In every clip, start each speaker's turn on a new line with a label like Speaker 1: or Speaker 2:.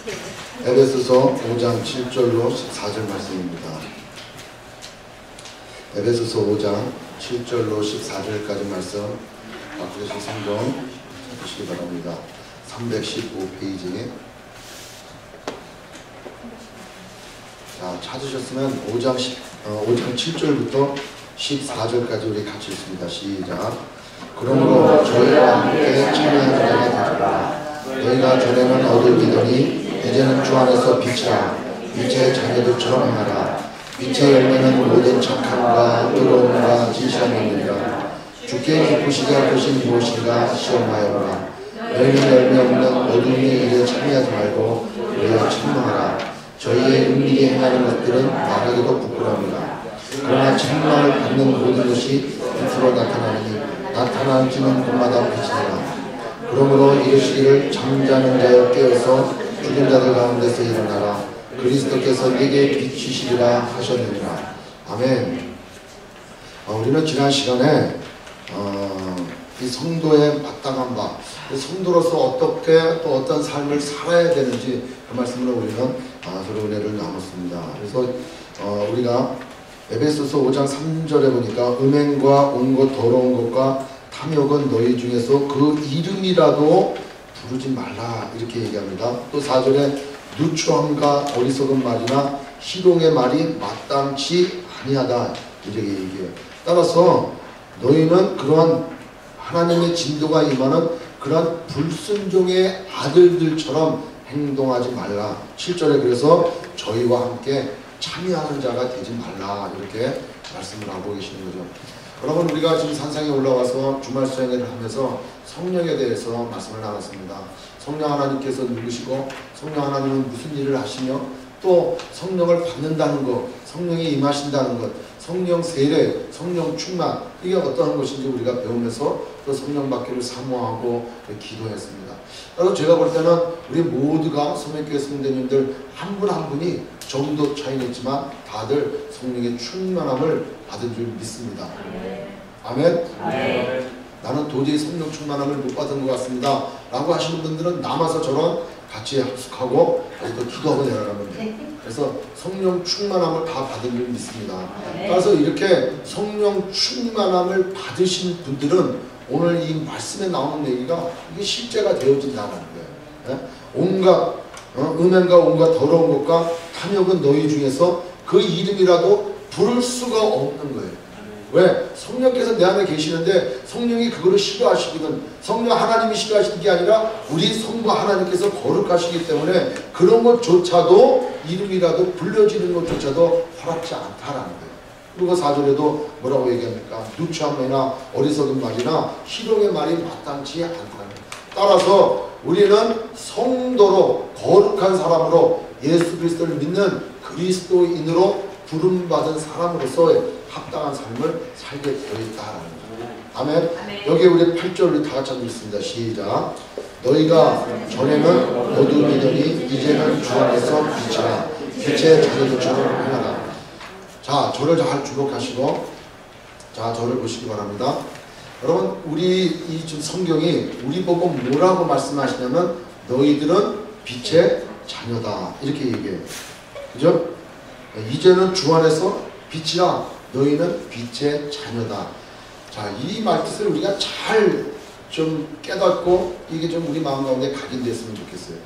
Speaker 1: 에베소서 5장 7절로 14절 말씀입니다. 에베소서 5장 7절로 14절까지 말씀 갖고 계신 성경 찾으시기 바랍니다. 315페이지. 자, 찾으셨으면 5장 7절부터 14절까지 우리 같이 읽습니다. 시작. 그러므로 저희와 함께 참여하는 자가 되라. 너희가 전에는 어둠이더니 이제는 주 안에서 빛이라. 빛의 자녀들처럼 행하라. 빛의 열매는 모든 착함과 의로움과 진실함이니라. 주께 기쁘시게 할 것이 무엇인가 시험하여 보라. 너희는 열매 없는 어둠의 일에 참여하지 말고 오히려 책망하라. 저희의 은밀히 행하는 것들은 말하기도 부끄러움이라. 그러나 책망을 받는 모든 것이 빛으로 나타나지는 곳마다 빛이라. 그러므로 이르시기를 잠자는 자여 깨어서 죽은 자들 가운데서 일어나라. 그리스도께서 네게 비추시리라 하셨느니라. 아멘. 우리는 지난 시간에 이 성도의 마땅한 바, 성도로서 어떻게 또 어떤 삶을 살아야 되는지 그 말씀으로 우리는 서로 은혜를 나눴습니다. 그래서 우리가 에베소서 5장 3절에 보니까 음행과 온 것 더러운 것과 탐욕은 너희 중에서 그 이름이라도 부르지 말라 이렇게 얘기합니다. 또 4절에 누추함과 어리석은 말이나 희롱의 말이 마땅치 아니하다 이렇게 얘기해요. 따라서 너희는 그러한 하나님의 진도가 임하는 그러한 불순종의 아들들처럼 행동하지 말라. 7절에 그래서 저희와 함께 참여하는 자가 되지 말라 이렇게 말씀을 하고 계시는 거죠. 여러분, 우리가 지금 산상에 올라와서 주말 수행회를 하면서 성령에 대해서 말씀을 나눴습니다. 성령 하나님께서 누구시고 성령 하나님은 무슨 일을 하시며 또 성령을 받는다는 것, 성령이 임하신다는 것, 성령 세례, 성령 충만 이게 어떠한 것인지 우리가 배우면서 또 성령 받기를 사모하고 기도했습니다. 그래서 제가 볼 때는 우리 모두가 소매교회 성도님들 한 분 한 분이 정도 차이는 있지만 다들 성령의 충만함을 받은 줄 믿습니다. 아멘? 아멘. 나는 도저히 성령 충만함을 못 받은 것 같습니다 라고 하시는 분들은 남아서 저런 같이 합숙하고 또 기도하고 내려가면 돼요. 그래서 성령 충만함을 다 받은 줄 믿습니다. 그래서 이렇게 성령 충만함을 받으신 분들은 오늘 이 말씀에 나오는 얘기가 이게 실제가 되어진다는 거예요. 온갖 음행과 온갖 더러운 것과 탐욕은 너희 중에서 그 이름이라도 부를 수가 없는 거예요. 왜? 성령께서 내 안에 계시는데 성령이 그거를 싫어하시거든. 성령 하나님이 싫어하시는 게 아니라 우리 성부 하나님께서 거룩하시기 때문에 그런 것조차도 이름이라도 불려지는 것조차도 허락지 않다라는 거예요. 그리고 4절에도 뭐라고 얘기합니까? 누추함이나 어리석은 말이나 희롱의 말이 마땅치 않다는 거예요. 따라서 우리는 성도로 거룩한 사람으로 예수 그리스도를 믿는 그리스도인으로 부름받은 사람으로서의 합당한 삶을 살게 되어 있다라는 거예요. 아멘. 여기 우리 8절 다 같이 읽습니다. 시작. 너희가 전에는 어둠이더니 이제는 주 안에서 빛이라. 빛의 자녀들처럼 행하라. 자, 저를 잘 주목하시고 자, 저를 보시기 바랍니다. 여러분, 우리 이 성경이 우리 보고 뭐라고 말씀하시냐면 너희들은 빛의 자녀다 이렇게 얘기해요. 그죠? 이제는 주 안에서 빛이라. 너희는 빛의 자녀다. 자, 이 말뜻을 우리가 잘 좀 깨닫고 이게 좀 우리 마음 가운데 각인됐으면 좋겠어요.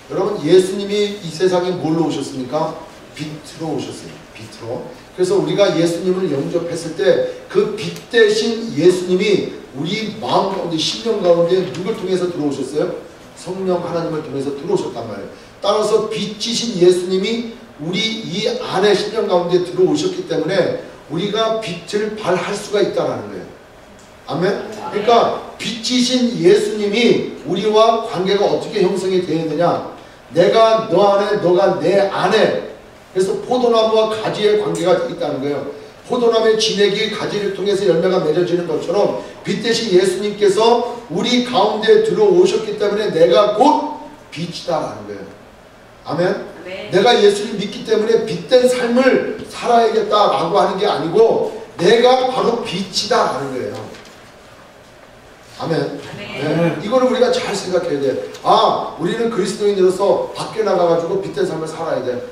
Speaker 1: 여러분, 예수님이 이 세상에 뭘로 오셨습니까? 빛으로 오셨어요. 빛으로. 그래서 우리가 예수님을 영접했을 때 그 빛 대신 예수님이 우리 마음 가운데, 심령 가운데 누굴 통해서 들어오셨어요? 성령 하나님을 통해서 들어오셨단 말이에요. 따라서 빛이신 예수님이 우리 이 안에 심령 가운데 들어오셨기 때문에 우리가 빛을 발할 수가 있다는 거예요. 아멘? 그러니까 빛이신 예수님이 우리와 관계가 어떻게 형성이 되어 있느냐? 내가 너 안에, 너가 내 안에. 그래서 포도나무와 가지의 관계가 있다는 거예요. 포도나무의 진액이 가지를 통해서 열매가 맺어지는 것처럼 빛 대신 예수님께서 우리 가운데 들어오셨기 때문에 내가 곧 빛이다라는 거예요. 아멘? 네. 내가 예수를 믿기 때문에 빛된 삶을 살아야겠다라고 하는 게 아니고 내가 바로 빛이다라는 거예요. 아멘. 네. 이거를 우리가 잘 생각해야 돼. 아, 우리는 그리스도인으로서 밖에 나가가지고 빛된 삶을 살아야 돼.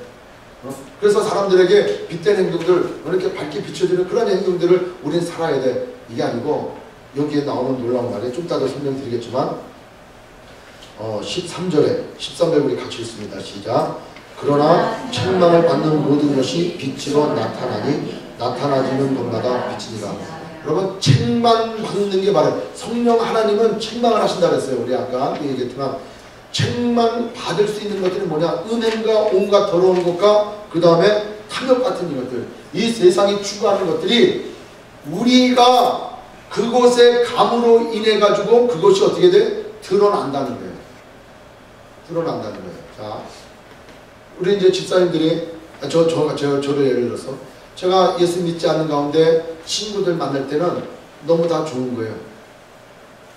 Speaker 1: 그래서 사람들에게 빛된 행동들, 이렇게 밝게 비춰지는 그런 행동들을 우리는 살아야 돼. 이게 아니고 여기에 나오는 놀라운 말에 좀 이따 더 설명드리겠지만 13절에 13절 우리 같이 읽습니다. 시작. 그러나 책망을 받는 모든 것이 빛으로 나타나지는 것마다 빛이니라. 여러분, 책망 받는 게 바로 성령 하나님은 책망을 하신다 그랬어요. 우리 아까 얘기했지만 책망 받을 수 있는 것들이 뭐냐? 음행과 온갖 더러운 것과 그 다음에 탐욕 같은 것들, 이 세상이 추구하는 것들이 우리가 그곳에 감으로 인해 가지고 그것이 어떻게 돼? 드러난다는 거예요. 드러난다는 거예요. 자, 우리 이제 집사님들이 저를 예를 들어서 제가 예수 믿지 않는 가운데 친구들 만날 때는 너무 다 좋은 거예요.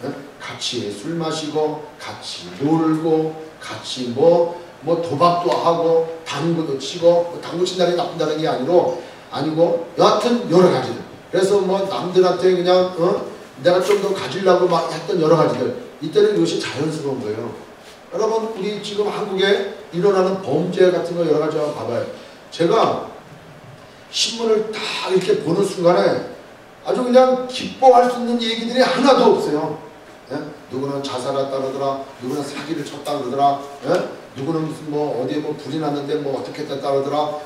Speaker 1: 네? 같이 술 마시고 같이 놀고 같이 뭐 도박도 하고 당구도 치고 당구 친다는 게 나쁜다는 게 아니고 여하튼 여러 가지들. 그래서 뭐 남들한테 그냥 내가 좀 더 가지려고 막 했던 여러 가지들. 이때는 이것이 자연스러운 거예요. 여러분, 우리 지금 한국에 일어나는 범죄 같은 거 여러 가지 한번 봐봐요. 제가 신문을 다 이렇게 보는 순간에 아주 그냥 기뻐할 수 있는 얘기들이 하나도 없어요. 예? 누구는 자살했다 그러더라, 누구는 사기를 쳤다 그러더라, 예? 누구는 무슨 뭐 어디에 뭐 불이 났는데 뭐 어떻게 됐다 그러더라,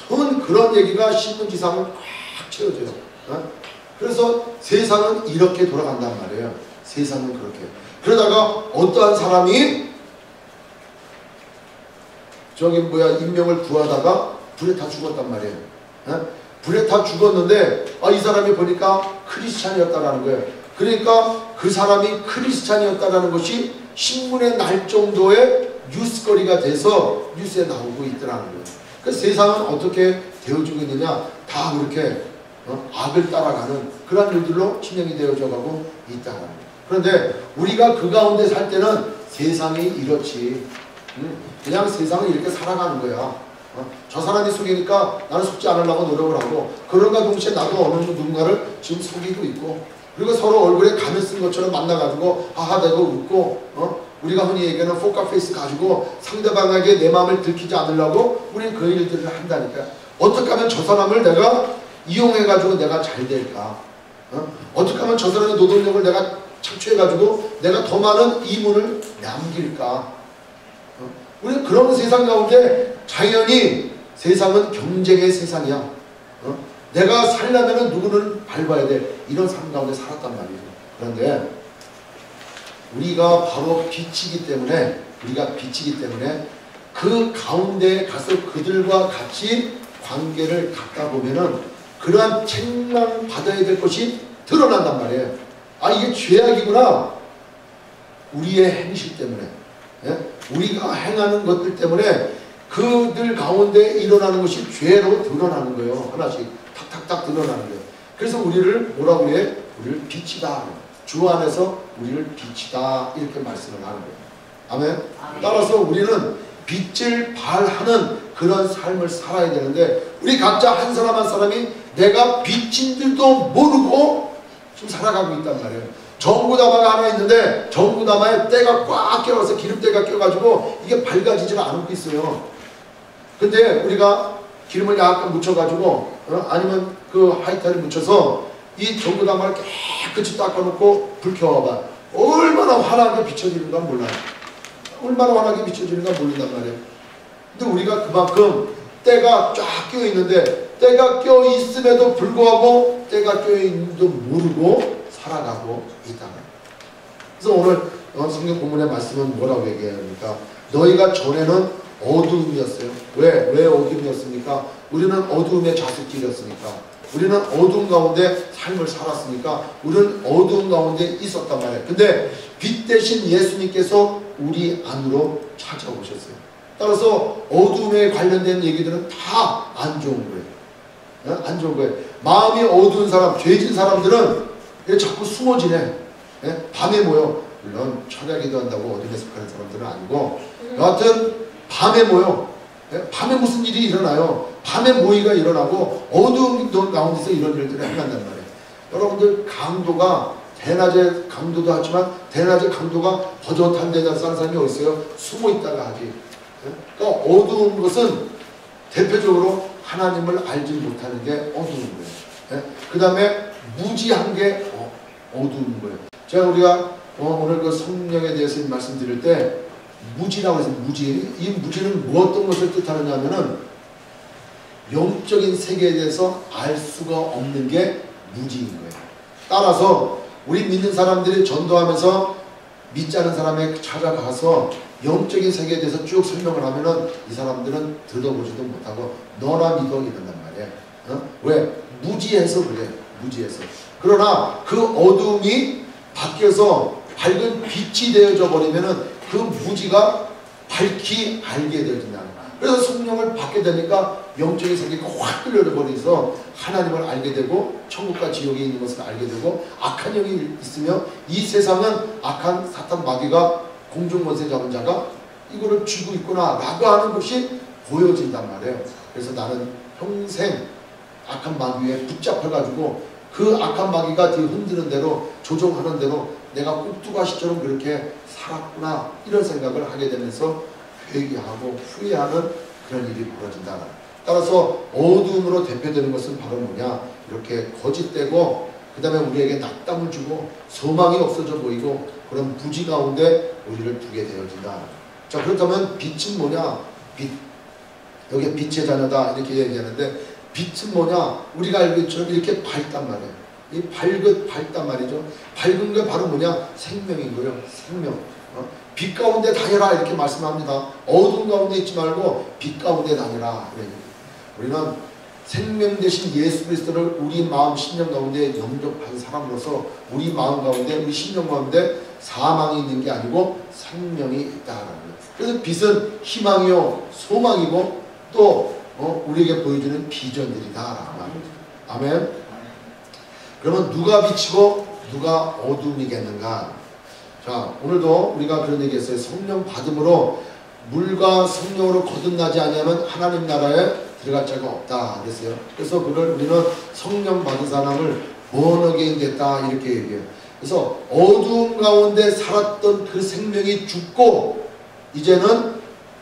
Speaker 1: 손 그런 얘기가 신문지상을 꽉 채워져요. 예? 그래서 세상은 이렇게 돌아간단 말이에요. 세상은 그렇게. 그러다가 어떠한 사람이 인명을 구하다가 불에 타 죽었단 말이에요. 예? 불에 타 죽었는데 이 사람이 보니까 크리스찬이었다라는 거예요. 그러니까 그 사람이 크리스찬이었다라는 것이 신문에 날 정도의 뉴스거리가 돼서 뉴스에 나오고 있더라는 거예요. 그 세상은 어떻게 되어지고 있느냐? 다 그렇게 악을 따라가는 그런 일들로 진행이 되어져 가고 있다는 거예요. 그런데 우리가 그 가운데 살 때는 세상이 이렇지. 그냥 세상은 이렇게 살아가는 거야. 저 사람이 속이니까 나는 속지 않으려고 노력을 하고, 그런가 동시에 나도 어느 누군가를 지금 속이고 있고, 그리고 서로 얼굴에 가면 쓴 것처럼 만나가지고 하하 대고 웃고, 우리가 흔히 얘기하는 포카페이스 가지고 상대방에게 내 마음을 들키지 않으려고 우리는 그 일들을 한다니까. 어떻게 하면 저 사람을 내가 이용해가지고 내가 잘 될까? 어떻게 하면 저 사람의 노동력을 내가 착취해가지고 내가 더 많은 이문을 남길까? 우리는 그런 세상 가운데 자연히 세상은 경쟁의 세상이야. 내가 살려면 누구를 밟아야 돼. 이런 삶 가운데 살았단 말이에요. 그런데 우리가 바로 빛이기 때문에 그 가운데 가서 그들과 같이 관계를 갖다 보면은 그러한 책망 받아야 될 것이 드러난단 말이에요. 이게 죄악이구나. 우리의 행실 때문에, 우리가 행하는 것들 때문에 그들 가운데 일어나는 것이 죄로 드러나는 거예요. 하나씩 탁탁탁 드러나는 거예요. 그래서 우리를 뭐라고 해? 우리를 빛이다. 주 안에서 우리를 빛이다. 이렇게 말씀을 하는 거예요. 아멘. 따라서 우리는 빛을 발하는 그런 삶을 살아야 되는데, 우리 각자 한 사람 한 사람이 내가 빛인 줄도 모르고 지금 살아가고 있단 말이에요. 전구다마가 하나 있는데 전구다마에 때가 꽉 껴서 기름때가 껴가지고 이게 밝아지지가 않고 있어요. 근데 우리가 기름을 약간 묻혀가지고 아니면 그 하이탈을 묻혀서 이 전구다마를 깨끗이 닦아놓고 불 켜봐봐. 얼마나 환하게 비춰지는가 몰라요. 얼마나 환하게 비춰지는가 모른단 말이에요. 근데 우리가 그만큼 때가 쫙 껴있는데, 때가 껴있음에도 불구하고 때가 껴있는지도 모르고 살아가고 있다. 그래서 오늘 성경 본문의 말씀은 뭐라고 얘기합니까? 너희가 전에는 어두움이었어요. 왜 어두움이었습니까? 우리는 어두움의 자식들이었으니까. 우리는 어두운 가운데 삶을 살았으니까 우리는 어두운 가운데 있었단 말이에요. 근데 빛 대신 예수님께서 우리 안으로 찾아오셨어요. 따라서 어두움에 관련된 얘기들은 다 안 좋은 거예요. 안 좋은 거예요. 마음이 어두운 사람, 죄진 사람들은 자꾸 숨어지네. 밤에 모여. 물론 철야기도 한다고 어둠에 속하는 사람들은 아니고, 여하튼 밤에 모여. 밤에 무슨 일이 일어나요. 밤에 모의가 일어나고 어두운 가운데서 이런 일들을 행한단 말이에요. 여러분들 강도가 대낮에 강도도 하지만 대낮에 강도가 버젓한 데다 사는 사람이 어디 있어요? 숨어 있다가 하지. 그러니까 어두운 것은 대표적으로 하나님을 알지 못하는 게 어두운 거예요. 그 다음에 무지한 게 어두운 거예요. 제가 우리가 오늘 그 성령에 대해서 말씀드릴 때 무지라고 해서 무지, 이 무지는 어떤 것을 뜻하느냐 하면은 영적인 세계에 대해서 알 수가 없는 게 무지인 거예요. 따라서 우리 믿는 사람들이 전도하면서 믿지 않은 사람에게 찾아가서 영적인 세계에 대해서 쭉 설명을 하면은 이 사람들은 들어보지도 못하고 너나 믿어 이런단 말이에요. 왜? 무지해서 그래. 무지해서. 그러나 그 어둠이 바뀌어서 밝은 빛이 되어져 버리면은 그 무지가 밝히 알게 되어진다. 그래서 성령을 받게 되니까 영적인 세계가 확 끌려버려서 하나님을 알게 되고 천국과 지옥에 있는 것을 알게 되고 악한 영이 있으며 이 세상은 악한 사탄 마귀가 공중권세 잡은 자가 이거를 쥐고 있구나 라고 하는 것이 보여진단 말이에요. 그래서 나는 평생 악한 마귀에 붙잡혀가지고 그 악한 마귀가 뒤 흔드는 대로 조종하는 대로 내가 꼭두가시처럼 그렇게 살았구나 이런 생각을 하게 되면서 회개하고 후회하는 그런 일이 벌어진다. 따라서 어두움으로 대표되는 것은 바로 뭐냐, 이렇게 거짓되고 그 다음에 우리에게 낙담을 주고 소망이 없어져 보이고 그런 부지 가운데 우리를 두게 되어진다. 자, 그렇다면 빛은 뭐냐? 빛, 여기 빛의 자녀다 이렇게 얘기하는데 빛은 뭐냐? 우리가 알기처럼 이렇게 밝단 말이에요. 이 밝단 말이죠. 밝은 게 바로 뭐냐? 생명인 거예요. 생명. 빛 가운데 다녀라 이렇게 말씀합니다. 어두운 가운데 있지 말고 빛 가운데 다녀라. 우리는 생명 대신 예수 그리스도를 우리 마음 심령 가운데 영접한 사람으로서 우리 마음 가운데 우리 심령 가운데 사망이 있는 게 아니고 생명이 있다라는 거예요. 그래서 빛은 희망이요 소망이고 또 우리에게 보여주는 비전들이다. 아멘. 그러면 누가 빛이고 누가 어둠이겠는가? 자, 오늘도 우리가 그런 얘기했어요. 성령 받음으로 물과 성령으로 거듭나지 아니하면 하나님 나라에 들어갈 자가 없다 그랬어요. 그래서 그걸 우리는 성령 받은 사람을 born-again 됐다 이렇게 얘기해요. 그래서 어두움 가운데 살았던 그 생명이 죽고 이제는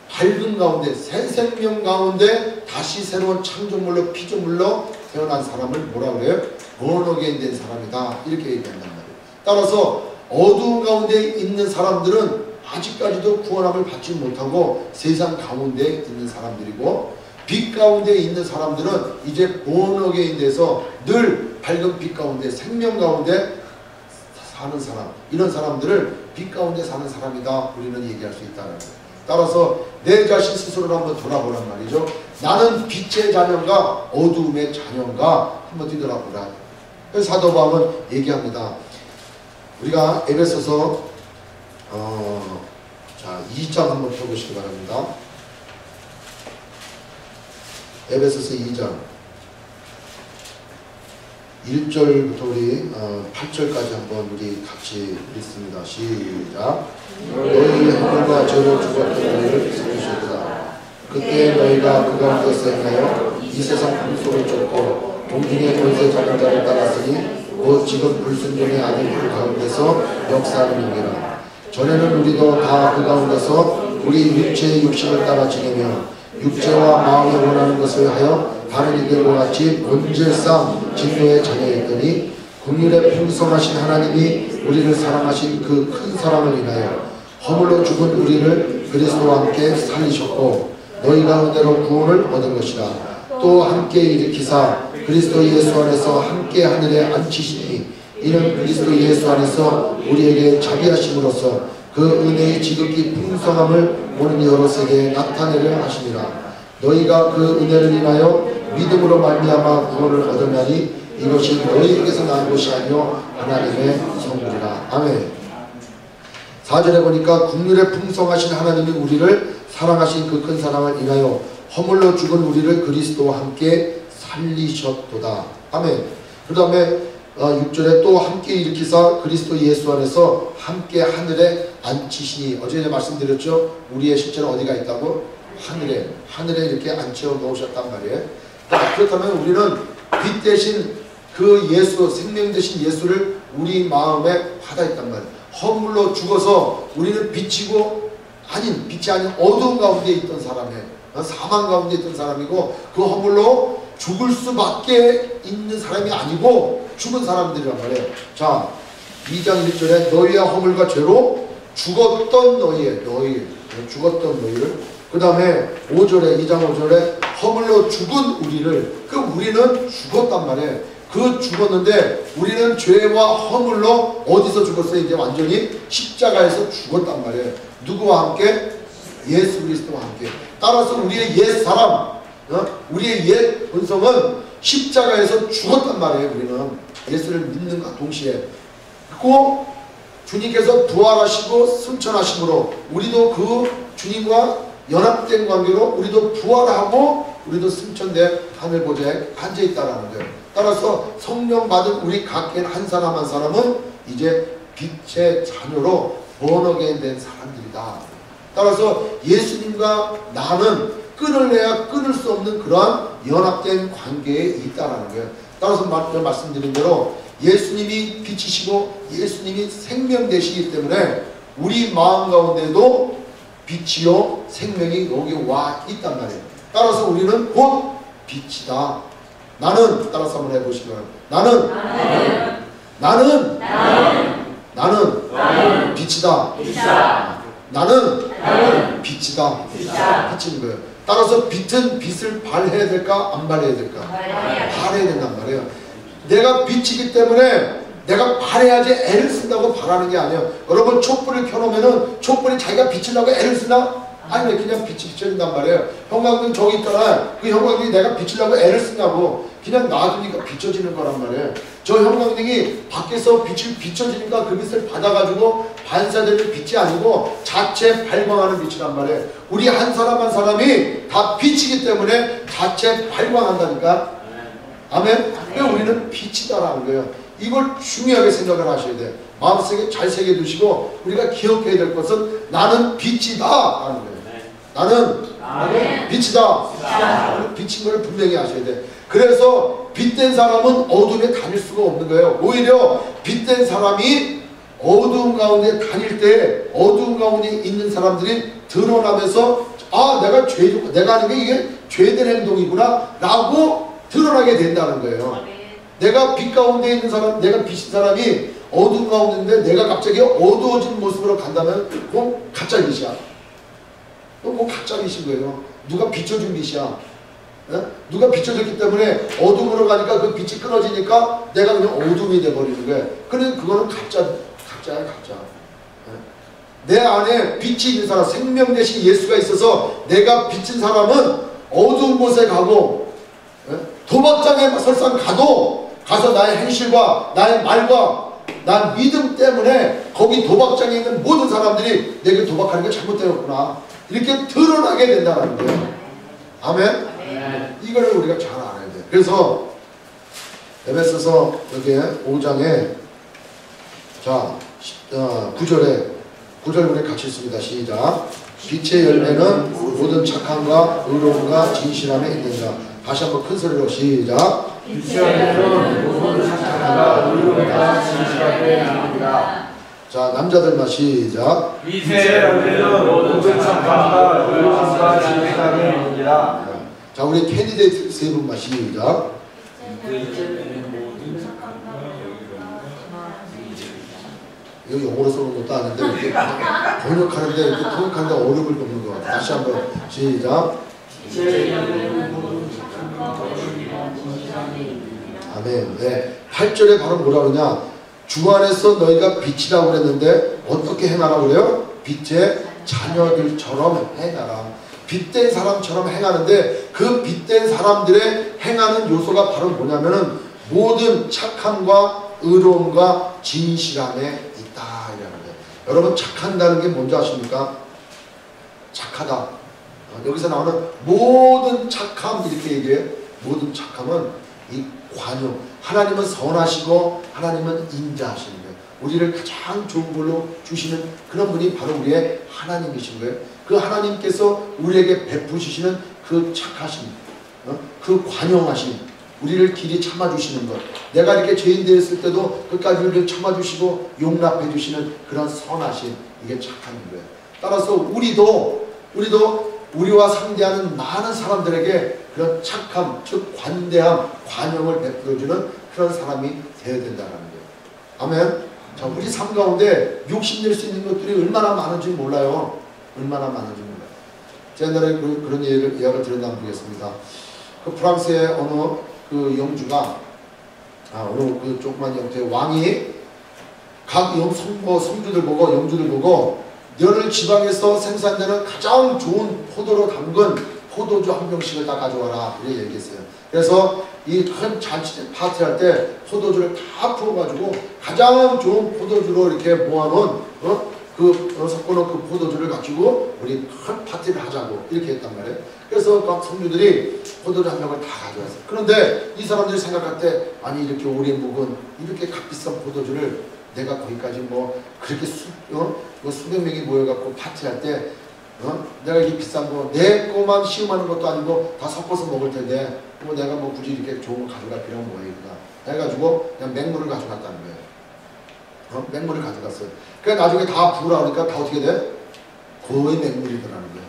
Speaker 1: 밝은 가운데 새 생명 가운데 다시 새로운 창조물로 피조물로 태어난 사람을 뭐라 그래요? born-again 된 사람이다 이렇게 얘기한단 말이에요. 따라서 어두운 가운데 있는 사람들은 아직까지도 구원함을 받지 못하고 세상 가운데 있는 사람들이고 빛 가운데 있는 사람들은 이제 born-again 돼서 늘 밝은 빛 가운데 생명 가운데 사는 사람, 이런 사람들을 빛 가운데 사는 사람이다 우리는 얘기할 수 있다는 거예요. 따라서 내 자신 스스로를 한번 돌아보란 말이죠. 나는 빛의 자녀인가 어두움의 자녀인가 한번 뒤돌아보라. 그래서 사도 바울은 얘기합니다. 우리가 에베소서 2장 한번 펴보시기 바랍니다. 에베소서 2장 1절부터 우리 8절까지 한번 우리 같이 읽습니다. 시작. 너희 하늘과 저를 주셨던 너희를 세우셨다. 그때 너희가 그 가운데서 행하여 이 세상 풍속을 쫓고 동중의 권세 잡은 자를 따랐으니 곧 지금 불순종의 아닌 그 가운데서 역사하는 영이라. 전에는 우리도 다 그 가운데서 우리 육체의 욕심을 따라 지내며 육체와 마음이 원하는 것을 하여 다른 이들과 같이 본질상 진노의 자녀였더니 긍휼에 풍성하신 하나님이 우리를 사랑하신 그 큰 사랑을 인하여 허물로 죽은 우리를 그리스도와 함께 살리셨고 너희 가운데로 구원을 얻은 것이라. 또 함께 일으키사 그리스도 예수 안에서 함께 하늘에 앉히시니 이는 그리스도 예수 안에서 우리에게 자비하심으로써 그 은혜의 지극히 풍성함을 모든 여러 세계에 나타내려 하시니라. 너희가 그 은혜를 인하여 믿음으로 말미암아 구원을 얻었나니 이것이 너희에게서 난 것이 아니요 하나님의 선물이라. 아멘. 4절에 보니까 긍휼에 풍성하신 하나님이 우리를 사랑하신 그 큰 사랑을 인하여 허물로 죽은 우리를 그리스도와 함께 살리셨도다. 아멘. 그 다음에 6절에 또 함께 일으키사 그리스도 예수 안에서 함께 하늘에 앉히시니, 어제 말씀드렸죠. 우리의 실제로 어디가 있다고? 하늘에 이렇게 앉혀 놓으셨단 말이에요. 그렇다면 우리는 빛 대신 그 예수, 생명 되신 예수를 우리 마음에 받아있단 말이에요. 허물로 죽어서 우리는 빛이 아닌 어두운 가운데 있던 사람이에요. 사망 가운데 있던 사람이고, 그 허물로 죽을 수밖에 있는 사람이 아니고 죽은 사람들이란 말이에요. 자, 2장 1절에 너희의 허물과 죄로 죽었던 죽었던 너희를, 그 다음에 5절에 2장 5절에 허물로 죽은 우리를, 그 우리는 죽었단 말이에요. 그 죽었는데 우리는 죄와 허물로 어디서 죽었어요? 이제 완전히 십자가에서 죽었단 말이에요. 누구와 함께? 예수 그리스도와 함께. 따라서 우리의 옛 사람, 우리의 옛 본성은 십자가에서 죽었단 말이에요. 우리는 예수를 믿는과 동시에. 그리고 주님께서 부활하시고 승천하심으로 우리도 그 주님과 연합된 관계로 우리도 부활하고 우리도 승천돼 하늘 보좌에 앉아있다라는 거예요. 따라서 성령 받은 우리 각개 한 사람 한 사람은 이제 빛의 자녀로 번어게 된 사람들이다. 따라서 예수님과 나는 끊을래야 끊을 수 없는 그러한 연합된 관계에 있다라는 거예요. 따라서 말씀드린 대로 예수님이 빛이시고 예수님이 생명 되시기 때문에 우리 마음 가운데도 빛이요 생명이 여기 와 있단 말이에요. 따라서 우리는 곧 빛이다. 나는 따라서 한번 해보시면 나는 빛이다. 나는 빛이다. 빛인 거예요. 따라서 빛은 빛을 발해야 될까 안 발해야 될까? 발해야 된단 말이에요. 내가 빛이기 때문에 내가 발해야지 애를 쓴다고 바라는 게 아니에요. 여러분 촛불을 켜놓으면은 촛불이 자기가 비치려고 애를 쓰나? 아니 왜 그냥 빛이 비춰진단 말이에요. 형광등 저기 있잖아요. 그 형광등이 내가 비치려고 애를 쓰냐고. 그냥 놔두니까 비춰지는 거란 말이에요. 저 형광등이 밖에서 빛을 비춰지니까 그 빛을 받아가지고 반사되는 빛이 아니고 자체 발광하는 빛이란 말이에요. 우리 한 사람 한 사람이 다 빛이기 때문에 자체 발광한다니까. 아멘? 그래서 우리는 빛이다라는 거예요. 이걸 중요하게 생각을 하셔야 돼요. 마음속에 잘 새겨두시고 우리가 기억해야 될 것은 나는 빛이다 라는 거예요. 나는 빛이다. 빛인 걸 분명히 아셔야 돼. 그래서 빛된 사람은 어둠에 다닐 수가 없는 거예요. 오히려 빛된 사람이 어두운 가운데 다닐 때 어두운 가운데 있는 사람들이 드러나면서 아 내가 하는 게 이게 죄된 행동이구나 라고 드러나게 된다는 거예요. 내가 빛 가운데 있는 사람, 내가 빛인 사람이 어두운 가운데 있는데 내가 갑자기 어두워진 모습으로 간다면 그건 가짜 빛이야. 그건 가짜 빛인 거예요. 누가 비춰준 빛이야. 에? 누가 비춰줬기 때문에 어둠으로 가니까 그 빛이 끊어지니까 내가 그냥 어둠이 돼버리는 거예요. 그래서 그거는 가짜야 가짜. 내 안에 빛이 있는 사람, 생명 대신 예수가 있어서 내가 비친 사람은 어두운 곳에 가고 도박장에 설상 가서 나의 행실과 나의 말과 난 믿음 때문에 거기 도박장에 있는 모든 사람들이 내게 도박하는 게 잘못되었구나 이렇게 드러나게 된다는 거예요. 아멘? 이거를 우리가 잘 알아야 돼요. 그래서 에베소서 여기 5장에 자 9절 우리 같이 읽습니다. 시작. 빛의 열매는 모든 착함과 의로움과 진실함에 있느니라. 다시 한번 큰 소리로 시작.
Speaker 2: 빛의 열매는 모든 착함과 의로움과 진실함에 있느니라.
Speaker 1: 자 남자들만 시작.
Speaker 2: 빛의 열매는 모든 착함과 의로움과 진실함에 있느니라.
Speaker 1: 자 우리 캔디데이트 세 분만 시작. 이거 영어로 써놓은 것도 아닌데 이렇게 번역하는데 이렇게 통역하는데 어려움을 겪는 것 같아요. 다시 한번 시작. 아멘. 네. 8절에 바로 뭐라 그러냐. 주 안에서 너희가 빛이라고 그랬는데 어떻게 행하라고 그래요? 빛의 자녀들처럼 행하라. 빛된 사람처럼 행하는데 그 빛된 사람들의 행하는 요소가 바로 뭐냐면은 모든 착함과 의로움과 진실함에 있다 이라는 거예요. 여러분 착한다는 게 뭔지 아십니까? 착하다. 여기서 나오는 모든 착함 이렇게 얘기해요. 모든 착함은 이 관용. 하나님은 선하시고 하나님은 인자하시는 거예요. 우리를 가장 좋은 걸로 주시는 그런 분이 바로 우리의 하나님이신 거예요. 그 하나님께서 우리에게 베푸시는 그 착하심, 그 관용하심, 우리를 길이 참아주시는 것, 내가 이렇게 죄인 되었을 때도 끝까지 우리를 참아주시고 용납해 주시는 그런 선하신, 이게 착한 거예요. 따라서 우리도 우리와 상대하는 많은 사람들에게 그런 착함, 즉 관대함, 관용을 베풀어주는 그런 사람이 되어야 된다는 거예요. 아멘. 자, 우리 삶 가운데 욕심낼 수 있는 것들이 얼마나 많은지 몰라요. 얼마나 많은지 몰라요. 제가 옛날에 그런 이야기를 들었나 보겠습니다. 그 프랑스의 어느 그 영주가, 어느 그 조그만 영주의 왕이 각 성주들 보고, 영주들 보고, 너를 지방에서 생산되는 가장 좋은 포도로 담근 포도주 한 병씩을 다 가져와라, 이렇게 얘기했어요. 그래서 이 큰 잔치 파티할 때 포도주를 다 풀어가지고 가장 좋은 포도주로 이렇게 모아놓은 섞어놓은 그 포도주를 가지고 우리 큰 파티를 하자고 이렇게 했단 말이에요. 그래서 각 성주들이 포도주 한 병을 다 가져왔어요. 그런데 이 사람들이 생각할 때, 아니 이렇게 오래 묵은 이렇게 값비싼 포도주를 내가 거기까지 뭐 그렇게 수백 명이 모여갖고 파티할 때 내가 이 비싼 거 내 거만 시음하는 것도 아니고 다 섞어서 먹을 텐데 뭐 내가 뭐 굳이 이렇게 좋은 거 가져갈 필요가 뭐가 있구나 해가지고 그냥 맹물을 가져갔다는 거예요. 맹물을 가져갔어요. 그래 나중에 다 부으라 그러니까 다 어떻게 돼? 거의 맹물이더라는 거예요.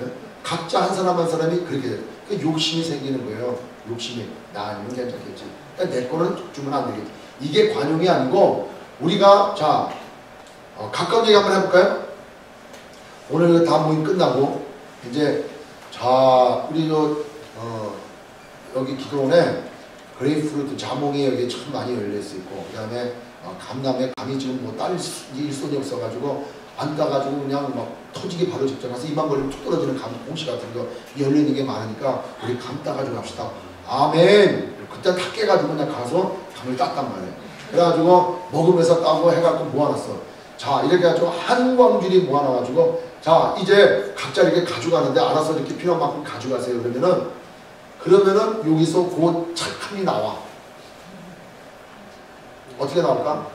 Speaker 1: 네? 각자 한 사람 한 사람이 그렇게 돼요. 그 욕심이 생기는 거예요. 욕심이. 나 아니면 괜찮겠지. 그러니까 내 거는 주면 안 되겠지. 이게 관용이 아니고 우리가 자 가까운 얘기 한번 해볼까요? 오늘 다 모임 끝나고 이제 자 우리 여기 기도원에 그레이프루트 자몽이 여기 참 많이 열려 있고, 그 다음에 감남에 감이 지금 뭐 딸 일손이 없어가지고 안 따가지고 그냥 막 터지기 바로 직전 가서 입만 벌리면 툭 떨어지는 감 공시 같은 거 열려 있는 게 많으니까 우리 감 따가지고 갑시다. 아멘. 그때 다 깨가지고 그냥 가서 감을 땄단 말이에요. 그래가지고 먹으면서 따고 해갖고 모아놨어. 자 이렇게 해가지고 한 광줄이 모아놔가지고 자 이제 각자 이렇게 가져가는데 알아서 이렇게 필요한 만큼 가져가세요. 그러면은 여기서 곧 착함이 나와. 어떻게 나올까?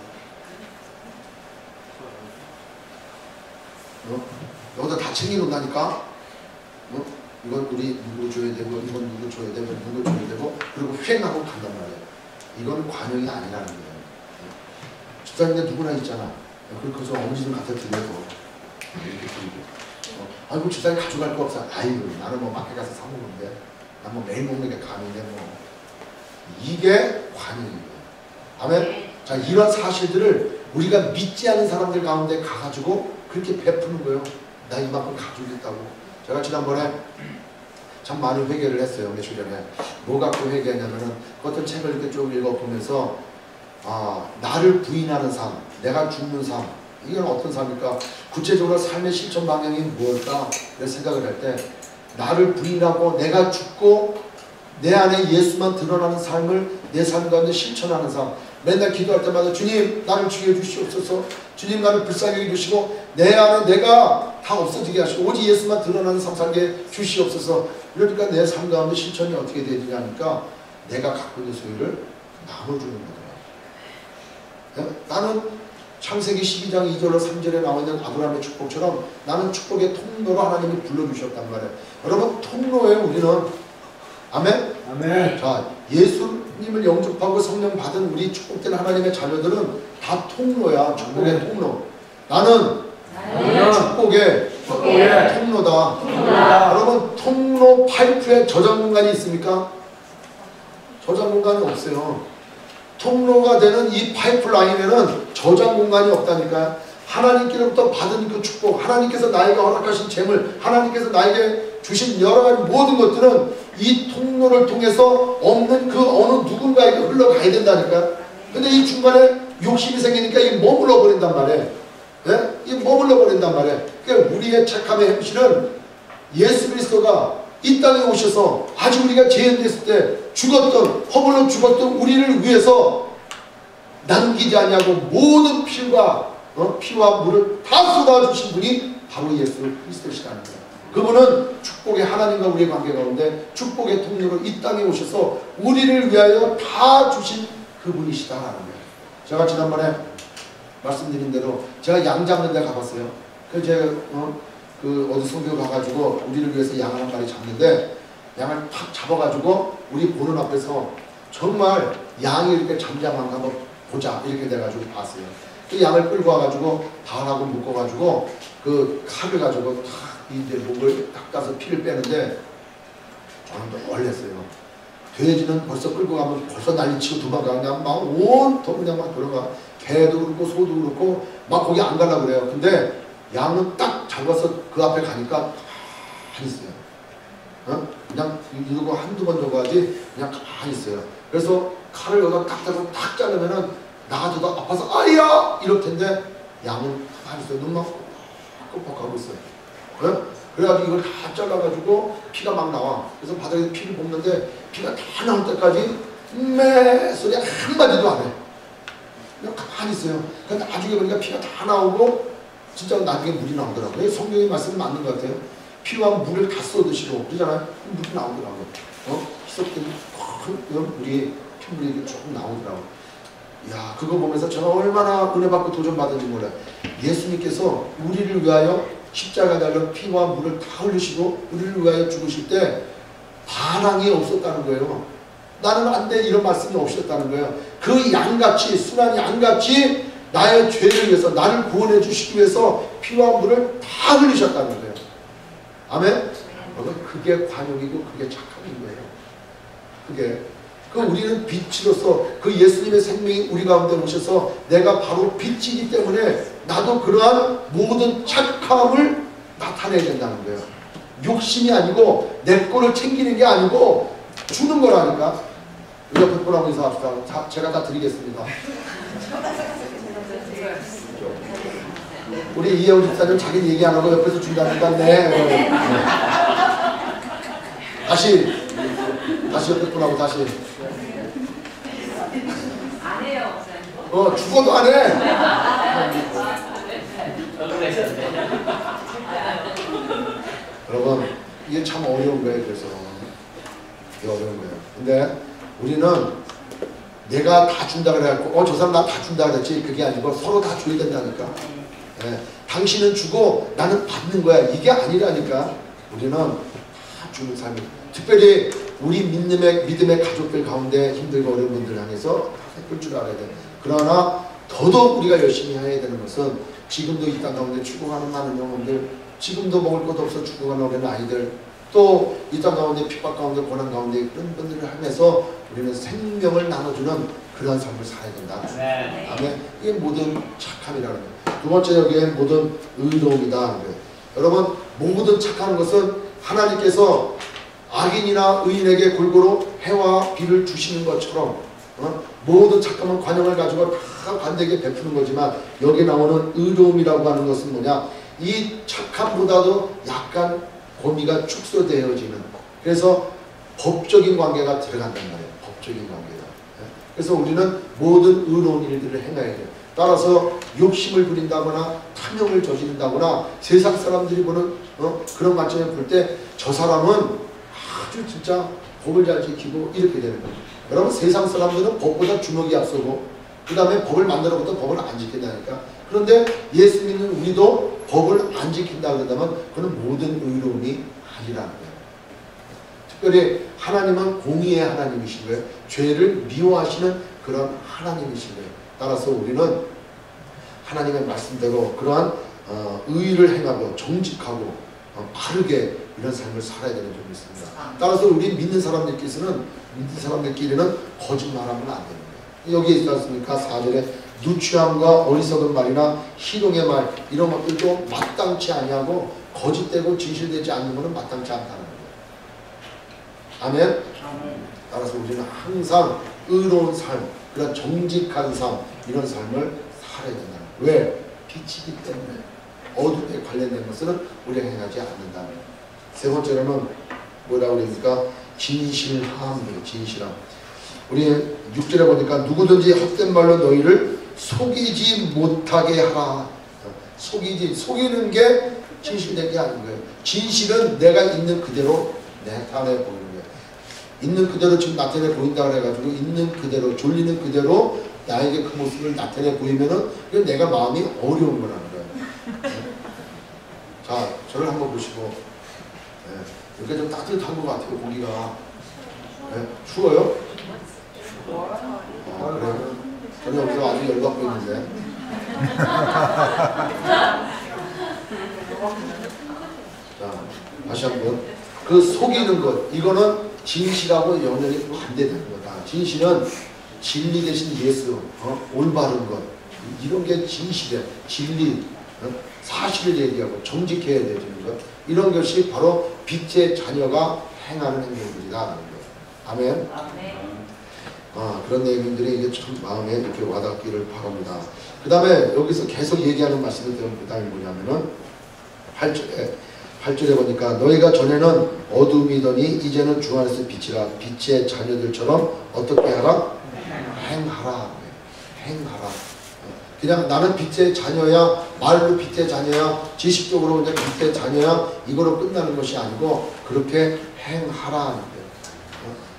Speaker 1: 여기다 다 챙겨놓는다니까. 이건 우리 누구 줘야 되고, 이건 누구 줘야 되고, 누구 줘야 되고, 그리고 휙하고 간단 말이에요. 이건 관용이 아니라는 거예요. 집사님들 누구나 있잖아. 그래서 엄지를 갖다 드려도 이렇게 드리고, 아이고 집사님 가져갈 거 없어. 아이고 나는 뭐 마켓 가서 사 먹는데, 난 뭐 매일 먹는 게 감인데 뭐. 이게 관용이에요. 아멘. 자 이런 사실들을 우리가 믿지 않은 사람들 가운데 가가지고 그렇게 베푸는 거예요. 나 이만큼 가져오겠다고. 제가 지난번에 참 많은 회개를 했어요. 며칠 전에. 뭐 갖고 회개했냐면은 어떤 책을 이렇게 쭉 읽어보면서 나를 부인하는 삶, 내가 죽는 삶, 이건 어떤 삶일까? 구체적으로 삶의 실천 방향이 무엇일까? 이런 생각을 할 때 나를 부인하고 내가 죽고 내 안에 예수만 드러나는 삶을 내 삶 가운데 실천하는 삶. 맨날 기도할 때마다 주님 나를 죽여주시옵소서, 주님 나를 불쌍히 여기시고 내 안에 내가 다 없어지게 하시고 오직 예수만 드러나는 삶 살게 주시옵소서. 그러니까 내 삶 가운데 실천이 어떻게 되느냐 하니까 내가 갖고 있는 소유를 나눠주는 거더라. 나는 창세기 12장 2절로 3절에 나와 있는 아브라함의 축복처럼 나는 축복의 통로로 하나님이 불러주셨단 말이에요. 여러분 통로예요 우리는. 아멘?
Speaker 2: 아멘.
Speaker 1: 자 예수님을 영접하고 성령 받은 우리 축복된 하나님의 자녀들은 다 통로야. 축복의 통로. 나는 축복의 통로다. 여러분 통로 파이프에 저장 공간이 있습니까? 저장 공간이 없어요. 통로가 되는 이 파이프라인에는 저장 공간이 없다니까요. 하나님께로부터 받은 그 축복, 하나님께서 나에게 허락하신 재물, 하나님께서 나에게 주신 여러 가지 모든 것들은 이 통로를 통해서 없는 그 어느 누군가에게 흘러가야 된다니까요. 근데 이 중간에 욕심이 생기니까 이 머물러 버린단 말이에요. 네? 이 머물러 버린단 말이에요. 그러니까 우리의 착함의 행실은 예수 그리스도가 이 땅에 오셔서 아직 우리가 죄인됐을 때 죽었던, 허물로 죽었던 우리를 위해서 남기지 아니하고 모든 피와 물을 다 쏟아주신 분이 바로 예수 그리스도시라는 거예요. 그분은 축복의 하나님과 우리의 관계 가운데 축복의 통로로 이 땅에 오셔서 우리를 위하여 다 주신 그분이시다라는 거예요. 제가 지난번에 말씀드린 대로 제가 양 잡는 데 가봤어요. 그래서 제가 어디 성교 가가지고 우리를 위해서 양 한 마리 잡는데 양을 탁 잡아가지고 우리 보는 앞에서 정말 양이 이렇게 잠잠한가 한번 보자 이렇게 돼가지고 봤어요. 그 양을 끌고 와가지고 발하고 묶어가지고 그 칼을 가지고 탁 이제 목을 닦아서 피를 빼는데 저는 놀랐어요. 돼지는 벌써 끌고 가면 벌써 난리치고 도망가. 그냥 막 온통 그냥 막 돌아가. 개도 그렇고 소도 그렇고 막 거기 안 가려고 그래요. 근데 양은 딱 잡아서 그 앞에 가니까 가만히 있어요. 어? 그냥 이러고 한두 번 정도 하지 그냥 가만히 있어요. 그래서 칼을 여기다 딱 잡아서 딱 자르면은 나가도 아파서 아이야! 이럴 텐데 양은 가만히 있어요. 눈만 뻑뻑하고 있어요. 어? 그래가지고 이걸 다 잘라가지고 피가 막 나와. 그래서 바닥에서 피를 볶는데 피가 다 나올 때까지 매 소리 한마디도 안 해. 그냥 가만히 있어요. 근데 나중에 보니까 피가 다 나오고 진짜 나중에 물이 나오더라고요. 성경의 말씀이 맞는 것 같아요. 피와 물을 다 쏟으시고 그러잖아요. 물이 나오더라고요. 희석된 큰 물이 핏물이 조금 나오더라고요. 야, 그거 보면서 제가 얼마나 은혜 받고 도전 받은지 몰라요. 예수님께서 우리를 위하여 십자가 달려 피와 물을 다 흘리시고 우리를 위하여 죽으실 때 반항이 없었다는 거예요. 나는 안 돼 이런 말씀이 없었다는 거예요. 그 양같이 순한 양같이 나의 죄를 위해서 나를 구원해 주시기 위해서 피와 물을 다 흘리셨다는 거예요. 아멘? 그게 관용이고 그게 착함인 거예요. 그게 우리는 빛으로서 그 예수님의 생명이 우리 가운데 오셔서 내가 바로 빛이기 때문에 나도 그러한 모든 착함을 나타내야 된다는 거예요. 욕심이 아니고 내 거를 챙기는 게 아니고 주는 거라니까. 우리가 100%하고 인사합시다. 제가 다 드리겠습니다. 우리 이혜원 집사님 자기 얘기 안 하고 옆에서 준다니까 네. 다시 옆에 분하고 다시.
Speaker 3: 안 해요, 목사님.
Speaker 1: 죽어도 안 해. 여러분 이게 참 어려운 거예요. 그래서 이게 어려운 거예요. 근데 우리는 내가 다 준다 그래갖고 저 사람 나 다 준다 그랬지 그게 아니고 서로 다 줘야 된다니까. 당신은 주고 나는 받는 거야. 이게 아니라니까. 우리는 다 주는 삶이. 특별히 우리 믿음의 가족들 가운데 힘들고 어려운 분들 향해서 해줄 줄 알아야 돼. 그러나 더더욱 우리가 열심히 해야 되는 것은 지금도 이 땅 가운데 죽어가는 많은 영혼들, 지금도 먹을 것도 없어 죽어가는 어린 아이들, 또 이 땅 가운데 핍박 가운데 고난 가운데 그런 분들을 하면서 우리는 생명을 나눠주는 그런 삶을 살아야 된다.
Speaker 2: 네.
Speaker 1: 아멘. 이게 모든 착함이라는 거예요. 두 번째 여기에 모든 의로움이다. 여러분 모든 착한 것은 하나님께서 악인이나 의인에게 골고루 해와 비를 주시는 것처럼 모든 착함은 관용을 가지고 다 관대하게 베푸는 거지만 여기 나오는 의로움이라고 하는 것은 뭐냐, 이 착함보다도 약간 범위가 축소되어지는, 그래서 법적인 관계가 들어간단 말이에요. 법적인 관계가. 그래서 우리는 모든 의로운 일들을 행해야 돼요. 따라서 욕심을 부린다거나 탐욕을 저지른다거나 세상 사람들이 보는 그런 관점에 볼 때 저 사람은 아주 진짜 법을 잘 지키고 이렇게 되는 거예요. 여러분 세상 사람들은 법보다 주먹이 앞서고 그 다음에 법을 만들어부터 법을 안 지킨다니까. 그런데 예수 믿는 우리도 법을 안 지킨다 그러다면 그건 모든 의로움이 아니라는 거예요. 특별히 하나님은 공의의 하나님이신 거예요. 죄를 미워하시는 그런 하나님이신 거예요. 따라서 우리는 하나님의 말씀대로 그러한 의의를 행하고 정직하고 바르게 이런 삶을 살아야 되는 점이 있습니다. 따라서 우리 믿는 사람들끼리는 거짓말하면 안 되는 거예요. 여기에 있지 않습니까? 4절에 누추함과 어리석은 말이나 희롱의 말 이런 것들도 마땅치 아니하고 거짓되고 진실되지 않는 것은 마땅치 않다는 거예요. 아멘? 따라서 우리는 항상 의로운 삶, 그런 정직한 삶, 이런 삶을 살아야 된다. 왜? 빛이기 때문에. 어둠에 관련된 것은 우리가 행하지 않는다는 거예요. 세 번째로는 뭐라고 그러니까 진실함이에요. 진실함. 우리 6절에 보니까 누구든지 헛된 말로 너희를 속이지 못하게 하라. 속이는 게 진실된 게 아닌 거예요. 진실은 내가 있는 그대로 나타내 보이는 거예요. 있는 그대로 지금 나타내 보인다 그래가지고 있는 그대로 졸리는 그대로 나에게 그 모습을 나타내 보이면은 내가 마음이 어려운 거라는 거예요. 자, 저를 한번 보시고 이렇게 좀 따뜻한 것 같아요, 공기가. 네? 추워요? 그래요? 저는 여기서 아주 열받고 있는데. 자, 다시 한번. 그 속이는 것, 이거는 진실하고 연연히 반대되는 거다. 진실은 진리 대신 예수, 올바른 것, 이런 게 진실이야. 진리, 사실을 얘기하고 정직해야 되는 것, 이런 것이 바로 빛의 자녀가 행하는 행동들이다. 아멘. 그런 내용들이 이게 참 마음에 이렇게 와닿기를 바랍니다. 그 다음에 여기서 계속 얘기하는 말씀이 그 다음에 뭐냐면은 8절에 보니까 너희가 전에는 어둠이더니 이제는 주 안에서 빛이라. 빛의 자녀들처럼 어떻게 하라? 행하라. 행하라. 그냥 나는 빛의 자녀야, 말로 빛의 자녀야, 지식적으로 이제 빛의 자녀야, 이거로 끝나는 것이 아니고 그렇게 행하라.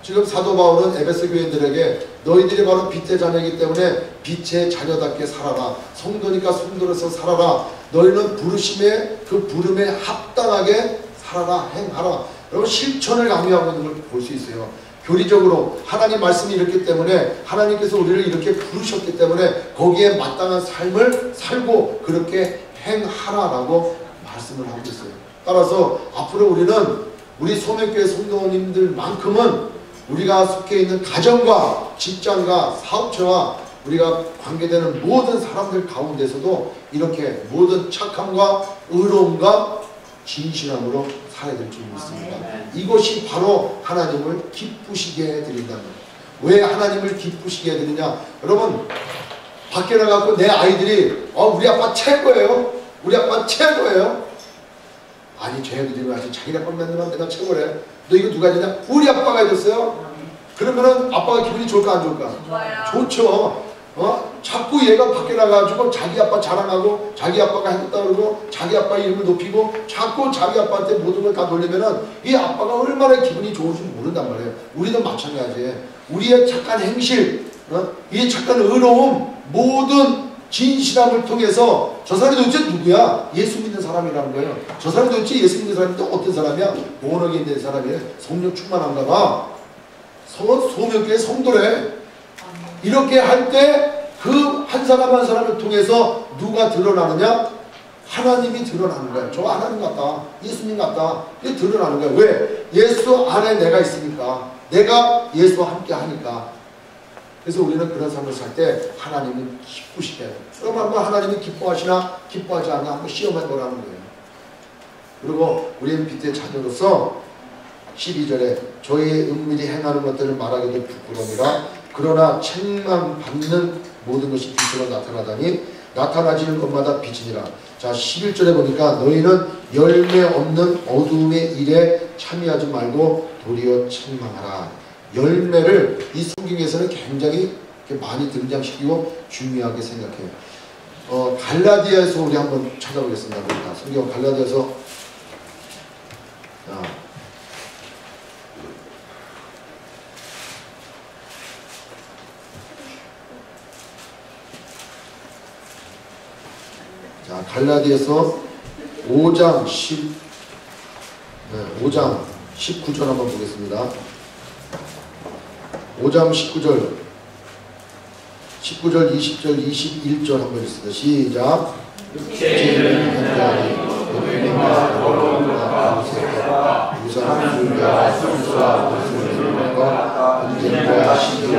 Speaker 1: 지금 사도 바울은 에베소 교인들에게 너희들이 바로 빛의 자녀이기 때문에 빛의 자녀답게 살아라. 성도니까 성도로서 살아라. 너희는 부르심에 그 부름에 합당하게 살아라. 행하라. 여러분 실천을 강요하고 있는 걸 볼 수 있어요. 교리적으로 하나님 말씀이 이렇기 때문에 하나님께서 우리를 이렇게 부르셨기 때문에 거기에 마땅한 삶을 살고 그렇게 행하라라고 말씀을 하고 있어요. 따라서 앞으로 우리는 우리 소명교회 성도님들만큼은 우리가 속해 있는 가정과 직장과 사업체와 우리가 관계되는 모든 사람들 가운데서도 이렇게 모든 착함과 의로움과 진실함으로 살아야 될 줄 믿습니다. 이것이 바로 하나님을 기쁘시게 해드린다는 거예요. 왜 하나님을 기쁘시게 해드리냐? 여러분 밖에 나가고 내 아이들이 우리 아빠 최고예요. 우리 아빠 최고예요. 아니 쟤네들이 아직 자기 아빠 만나면 내가 최고래. 너 이거 누가 해줬냐? 우리 아빠가 해줬어요. 그러면은 아빠가 기분이 좋을까 안 좋을까?
Speaker 3: 좋아요.
Speaker 1: 좋죠. 자꾸 얘가 밖에 나가가지고 자기 아빠 자랑하고 자기 아빠가 해줬다 그러고 자기 아빠 이름을 높이고 자꾸 자기 아빠한테 모든 걸 다 돌리면은 이 아빠가 얼마나 기분이 좋을지 모른단 말이에요. 우리도 마찬가지예요. 우리의 착한 행실, 이 착한 의로움, 모든 진실함을 통해서 저 사람이 도대체 누구야? 예수 믿는 사람이라는 거예요. 저 사람이 도대체 예수 믿는 사람인데 어떤 사람이야? 본어게 있는 사람이래. 성령 충만한가 봐. 소명교회 성도래. 이렇게 할 때 그 한 사람 한 사람을 통해서 누가 드러나느냐? 하나님이 드러나는 거예요. 저 하나님 같다. 예수님 같다. 이게 드러나는 거예요. 왜? 예수 안에 내가 있으니까. 내가 예수와 함께 하니까. 그래서 우리는 그런 삶을 살 때 하나님은 기쁘시게 해요. 그럼 한번 하나님이 기뻐하시나 기뻐하지 않나 한번 시험해 보라는 거예요. 그리고 우리는 빛의 자녀로서 12절에 저희의 은밀히 행하는 것들을 말하기도 부끄러우니라. 그러나 책망받는 모든 것이 빛으로 나타나다니 나타나지는 것마다 빛이니라. 자 11절에 보니까 너희는 열매 없는 어두움의 일에 참여하지 말고 도리어 책망하라. 열매를 이 성경에서는 굉장히 많이 등장시키고 중요하게 생각해요. 갈라디아에서 우리 한번 찾아보겠습니다. 성경 갈라디아서 갈라디아서 5장 19절 한번 보겠습니다. 5장 19절 20절 21절 한번 읽습니다. 시작. 육체는 현재하니 은혜와 더러움과 무색과 무상함과 순수와 무슨과 언쟁과 시기와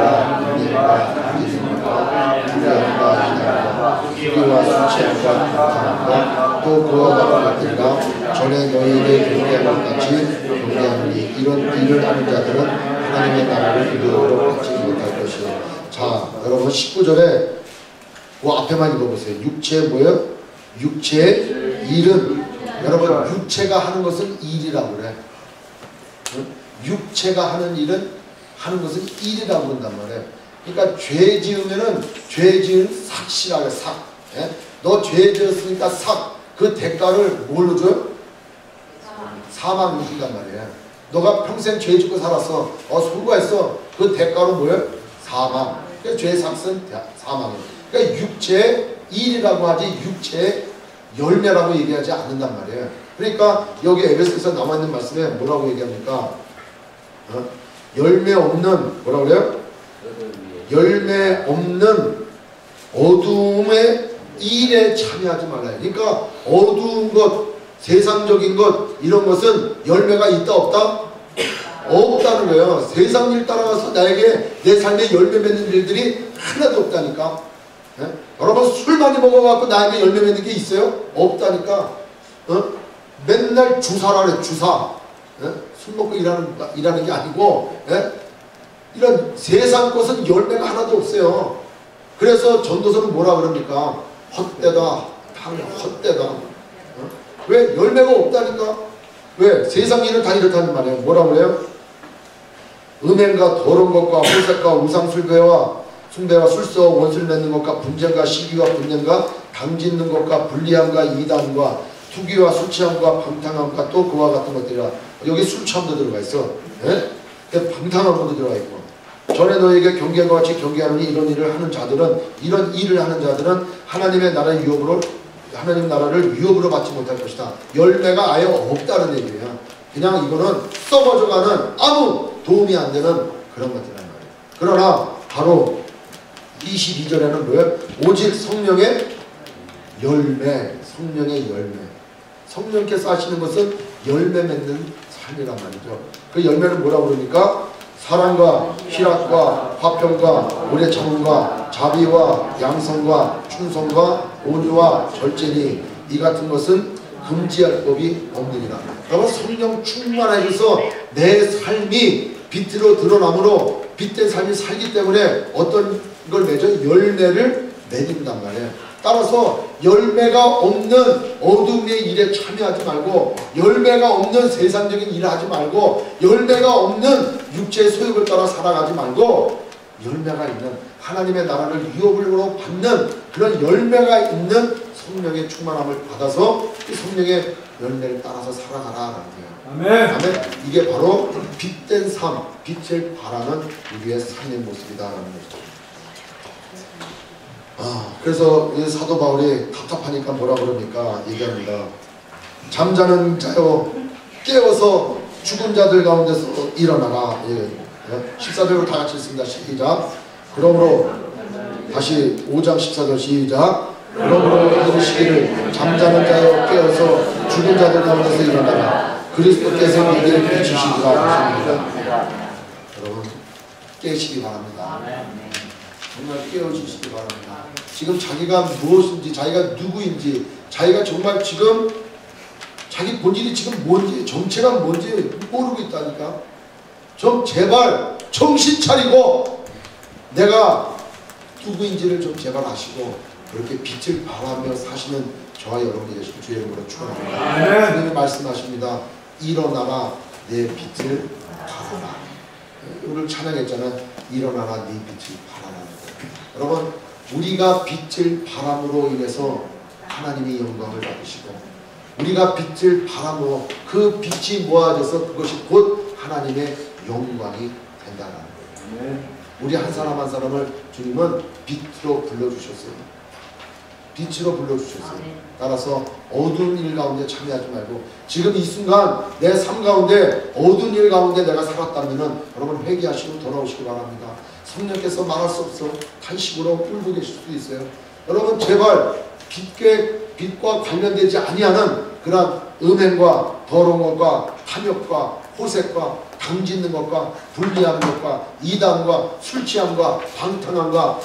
Speaker 1: 인내와 안진과 불량과 이날과 수기와 수치함과 불쌍함과 또 그와 같으리라. 전에 너희에게 경계한 것 같이 경계하느니 이런 일을 하는 자들은 하나님의 나라를 이루도록 받지 못할 것이요. 자 여러분 19절에 그 앞에만 읽어보세요. 육체 뭐예요? 육체의 일은 여러분 육체가 하는 것은 일이라고 그래. 육체가 하는 일은 하는 것은 일이라고 그런단 말이에요. 그러니까 죄 지으면은 죄 지은 삭시라고 해. 삭. 예? 너 죄 지었으니까 삭. 그 대가를 뭘로 줘요? 사망으로 준단 말이에요. 너가 평생 죄 짓고 살았어. 수고했어. 그 대가로 뭐예요? 사망. 그러니까 죄 삭은 사망이에요. 그러니까 육체의 일이라고 하지 육체의 열매라고 얘기하지 않는단 말이에요. 그러니까 여기 에베소서 남아있는 말씀에 뭐라고 얘기합니까? 열매 없는 뭐라고 그래요? 열매 없는 어두움의 일에 참여하지 말아요. 그러니까 어두운 것, 세상적인 것 이런 것은 열매가 있다 없다? 없다는 거예요. 세상 일 따라가서 나에게 내 삶에 열매 맺는 일들이 하나도 없다니까. 예? 여러분 술 많이 먹어갖고 나에게 열매 맺는 게 있어요? 없다니까. 맨날 주사라 그래. 주사. 예? 술 먹고 일하는 게 아니고 예? 이런 세상 것은 열매가 하나도 없어요. 그래서 전도서는 뭐라 그럽니까? 헛되다. 헛되다. 왜? 열매가 없다니까. 왜? 세상 일은 다 이렇다는 말이에요. 뭐라 그래요? 음행과 더러운 것과 호색과 우상숭배와 술서 원수를 맺는 것과 분쟁과 시기와 분쟁과 당짓는 것과 불리함과 이단과 투기와 술취함과 방탕함과 또 그와 같은 것들이라. 여기 술취함도 들어가 있어. 예? 방탕함도 들어가 있고. 전에 너에게 경계와 같이 경계하느니 이런 일을 하는 자들은 하나님의 나라의 유업으로 하나님 나라를 유업으로 받지 못할 것이다. 열매가 아예 없다는 얘기예요. 그냥 이거는 썩어져가는 아무 도움이 안 되는 그런 것들이란 말이에요. 그러나 바로 22절에는 뭐예요? 오직 성령의 열매, 성령의 열매. 성령께서 하시는 것은 열매 맺는 삶이란 말이죠. 그 열매는 뭐라고 그러니까? 사랑과 희락과 화평과 오래 참음과 자비와 양성과 충성과 온유와 절제니 이 같은 것은 금지할 법이 없느니라. 그러면 성령 충만해져서 내 삶이 빛으로 드러남으로 빛된 삶이 살기 때문에 어떤 걸 맺어? 열매를 맺는단 말이에요. 따라서 열매가 없는 어둠의 일에 참여하지 말고 열매가 없는 세상적인 일을 하지 말고 열매가 없는 육체의 소욕을 따라 살아가지 말고 열매가 있는 하나님의 나라를 유업으로 받는 그런 열매가 있는 성령의 충만함을 받아서 이 성령의 열매를 따라서 살아가라라는 거예요.
Speaker 2: 아멘.
Speaker 1: 아멘. 이게 바로 빛된 삶, 빛을 발하는 우리의 삶의 모습이다라는 거죠. 그래서 사도 바울이 답답하니까 뭐라 그럽니까? 얘기합니다. 잠자는 자여 깨어서 죽은 자들 가운데서 일어나라. 14절로 다 같이 읽습니다. 시작. 그러므로 다시 5장 14절 시작. 그러므로 이르시기를 잠자는 자여 깨어서 죽은 자들 가운데서 일어나라. 그리스도께서 너희를 비추시리라 하십니다. 여러분 깨시기 바랍니다. 정말 깨어주시기 바랍니다. 지금 자기가 무엇인지, 자기가 누구인지, 자기가 정말 지금 자기 본질이 지금 뭔지, 정체가 뭔지 모르고 있다니까. 좀 제발 정신 차리고 내가 누구인지를 좀 제발 아시고 그렇게 빛을 발하며 사시는 저와 여러분이 되시고 주의 이름으로 축원합니다. 주님이 말씀하십니다. 일어나라 내 빛을 발하라. 오늘 찬양했잖아. 일어나라 네 빛을 발하라. 여러분 우리가 빛을 발함으로 인해서 하나님이 영광을 받으시고 우리가 빛을 발함으로 그 빛이 모아져서 그것이 곧 하나님의 영광이 된다는 거예요. 우리 한 사람 한 사람을 주님은 빛으로 불러주셨어요. 빛으로 불러주셨어요. 따라서 어두운 일 가운데 참여하지 말고 지금 이 순간 내 삶 가운데 어두운 일 가운데 내가 살았다면 여러분 회개하시고 돌아오시기 바랍니다. 성령께서 말할 수 없어 탄식으로 울고 계실 수도 있어요. 여러분 제발 빛과 관련되지 아니하는 그런 음행과 더러운 것과 탐욕과 호색과 당짓는 것과 불리한 것과 이단과 술취함과 방탕함과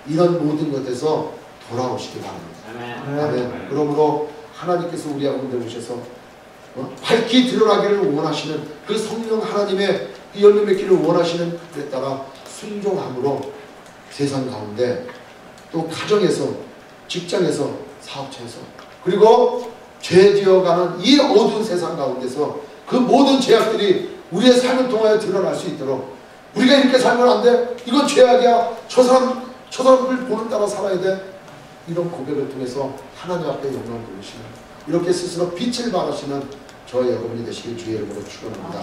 Speaker 1: 이런 모든 것에서 돌아오시기 바랍니다. 아멘. 그러므로 하나님께서 우리 가운데 오셔서 밝히 드러나기를 원하시는 그 성령 하나님의 그 열매 맺기를 원하시는 그에 따라 순종함으로 세상 가운데 또 가정에서 직장에서 사업처에서 그리고 죄지어가는 이 어두운 세상 가운데서 그 모든 죄악들이 우리의 삶을 통하여 드러날 수 있도록 우리가 이렇게 살면 안 돼. 이건 죄악이야. 저 사람을 보는 따라 살아야 돼. 이런 고백을 통해서 하나님 앞에 영광을 돌리시는 이렇게 스스로 빛을 발하시는 저의 여러분이 되시길 주의 이름으로 축원합니다.